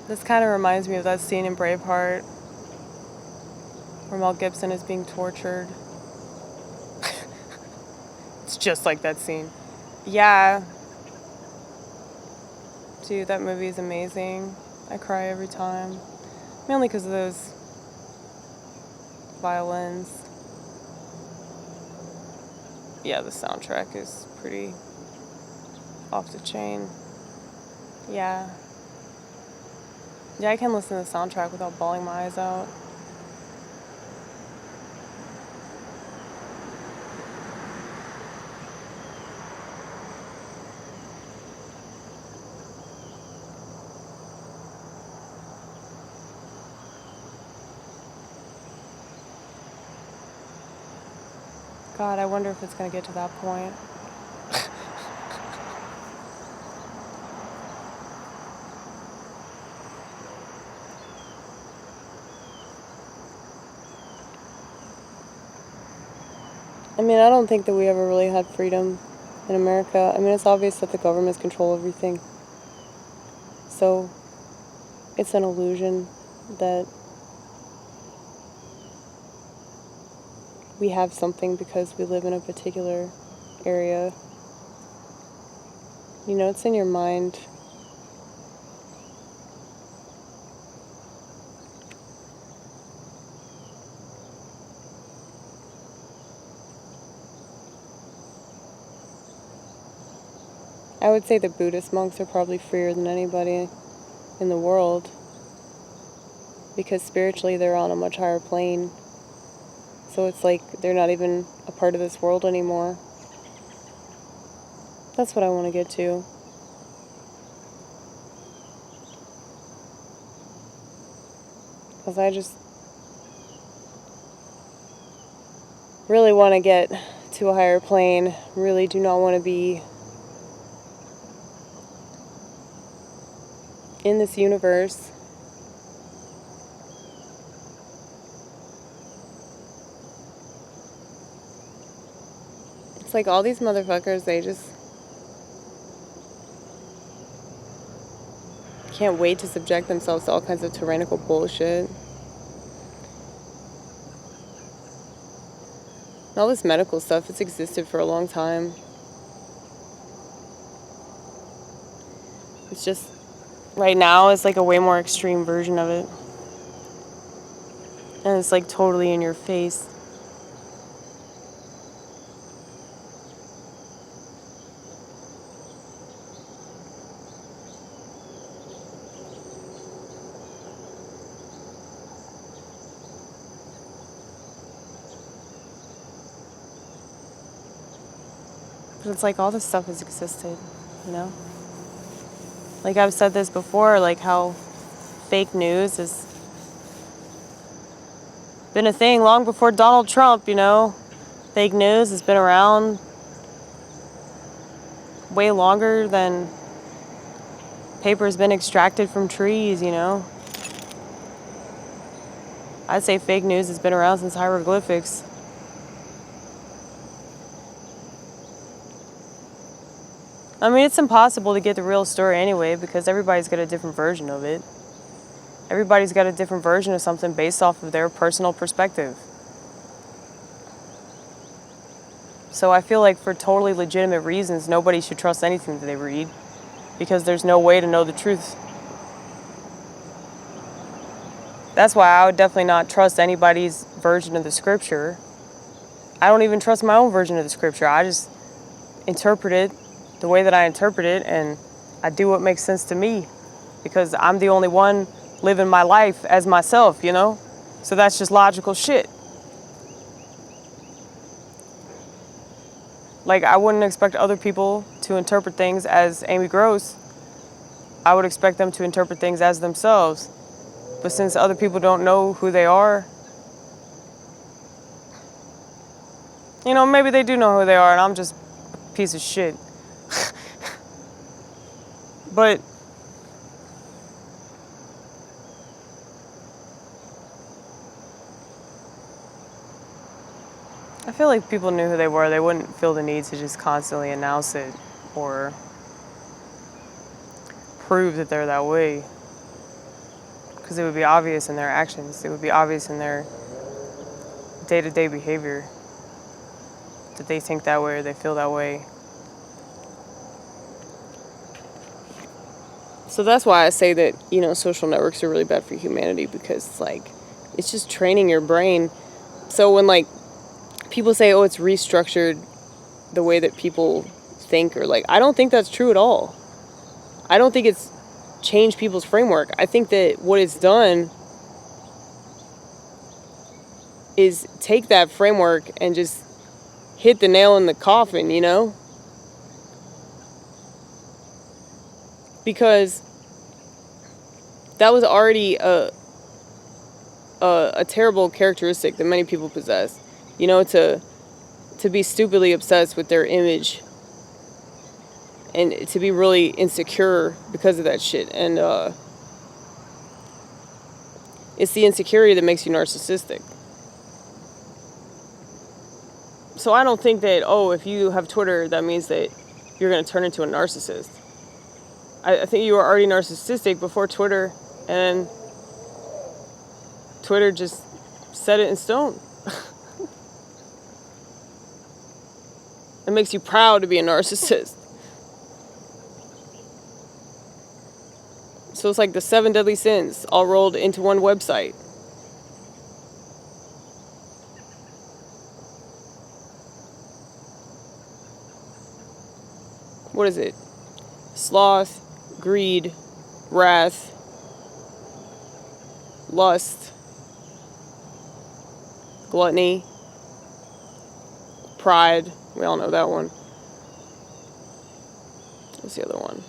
This kind of reminds me of that scene in Braveheart where Mel Gibson is being tortured. It's just like that scene. Yeah. Dude, that movie is amazing. I cry every time. Mainly because of those violins. Yeah, the soundtrack is pretty off the chain. Yeah. Yeah, I can listen to the soundtrack without bawling my eyes out. God, I wonder if it's going to get to that point. I mean, I don't think that we ever really had freedom in America. I mean, it's obvious that the governments control everything. So, it's an illusion that we have something because we live in a particular area. You know, it's in your mind. I would say the Buddhist monks are probably freer than anybody in the world because spiritually they're on a much higher plane. So it's like they're not even a part of this world anymore. That's what I want to get to. Because I just really want to get to a higher plane. Really do not want to be in this universe. It's like all these motherfuckers, they just can't wait to subject themselves to all kinds of tyrannical bullshit. And all this medical stuff, it's existed for a long time. It's just, right now, it's like a way more extreme version of it. And it's like totally in your face. But it's like all this stuff has existed, you know? Like I've said this before, like how fake news has been a thing long before Donald Trump, you know? Fake news has been around way longer than paper's been extracted from trees, you know? I'd say fake news has been around since hieroglyphics. I mean, it's impossible to get the real story anyway because everybody's got a different version of it. Everybody's got a different version of something based off of their personal perspective. So I feel like for totally legitimate reasons, nobody should trust anything that they read because there's no way to know the truth. That's why I would definitely not trust anybody's version of the scripture. I don't even trust my own version of the scripture. I just interpret it the way that I interpret it, and I do what makes sense to me because I'm the only one living my life as myself, you know? So that's just logical shit. Like, I wouldn't expect other people to interpret things as Amy Gross. I would expect them to interpret things as themselves. But since other people don't know who they are, you know, maybe they do know who they are and I'm just a piece of shit. But I feel like if people knew who they were, they wouldn't feel the need to just constantly announce it or prove that they're that way. Because it would be obvious in their actions. It would be obvious in their day-to-day behavior that they think that way or they feel that way. So that's why I say that, you know, social networks are really bad for humanity, because it's like, it's just training your brain. So when like people say, oh, it's restructured the way that people think, or like, I don't think that's true at all. I don't think it's changed people's framework. I think that what it's done is take that framework and just hit the nail in the coffin, you know? Because that was already a terrible characteristic that many people possess. You know, to be stupidly obsessed with their image and to be really insecure because of that shit. And it's the insecurity that makes you narcissistic. So I don't think that, oh, if you have Twitter, that means that you're going to turn into a narcissist. I think you were already narcissistic before Twitter, and Twitter just set it in stone. It makes you proud to be a narcissist. So it's like the 7 deadly sins all rolled into one website. What is it? Sloth, greed, wrath, lust, gluttony, pride. We all know that one. What's the other one?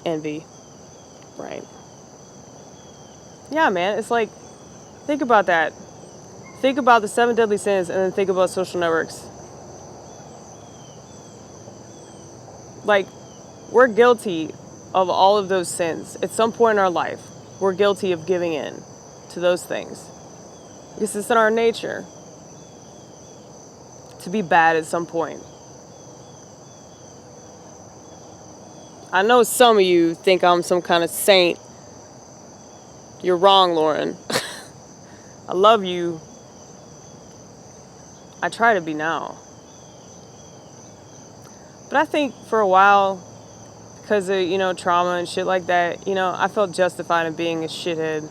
Envy. Right. Yeah, man. It's like, think about that. Think about the 7 deadly sins and then think about social networks. Like, we're guilty of all of those sins. At some point in our life, we're guilty of giving in to those things. Because it's in our nature to be bad at some point. I know some of you think I'm some kind of saint. You're wrong, Lauren. I love you. I try to be now. But I think for a while, because of, you know, trauma and shit like that, you know, I felt justified in being a shithead.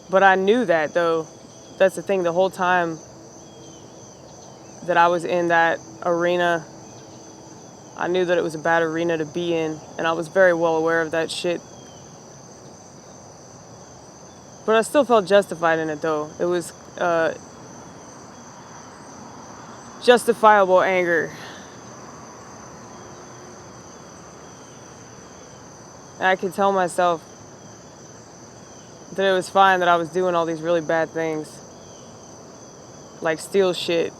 But I knew that, though. That's the thing. The whole time that I was in that arena, I knew that it was a bad arena to be in. And I was very well aware of that shit. But I still felt justified in it, though. It was justifiable anger. And I could tell myself that it was fine that I was doing all these really bad things. Like steal shit.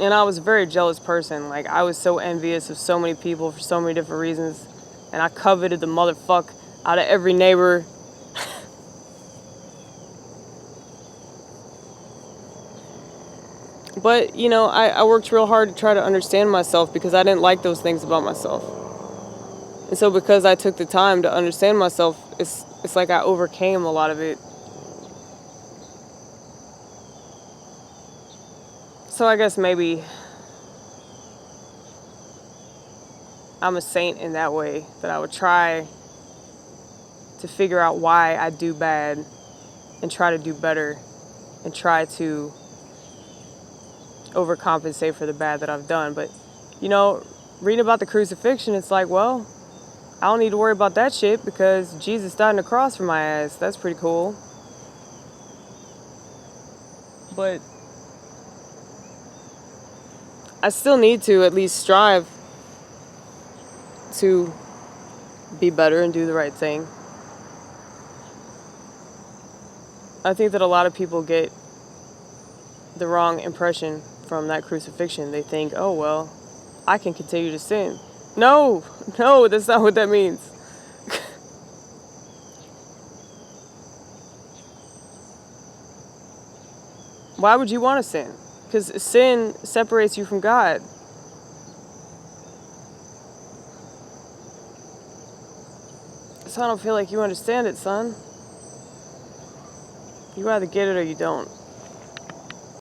And I was a very jealous person. Like, I was so envious of so many people for so many different reasons. And I coveted the motherfuck out of every neighbor. But, you know, I worked real hard to try to understand myself because I didn't like those things about myself. And so because I took the time to understand myself, it's like I overcame a lot of it. So I guess maybe I'm a saint in that way, that I would try to figure out why I do bad and try to do better and try to overcompensate for the bad that I've done. But, you know, reading about the crucifixion, it's like, well, I don't need to worry about that shit because Jesus died on the cross for my ass. That's pretty cool. But I still need to at least strive to be better and do the right thing. I think that a lot of people get the wrong impression from that crucifixion. They think, oh, well, I can continue to sin. No, that's not what that means. Why would you want to sin? Because sin separates you from God. So I don't feel like you understand it, son. You either get it or you don't.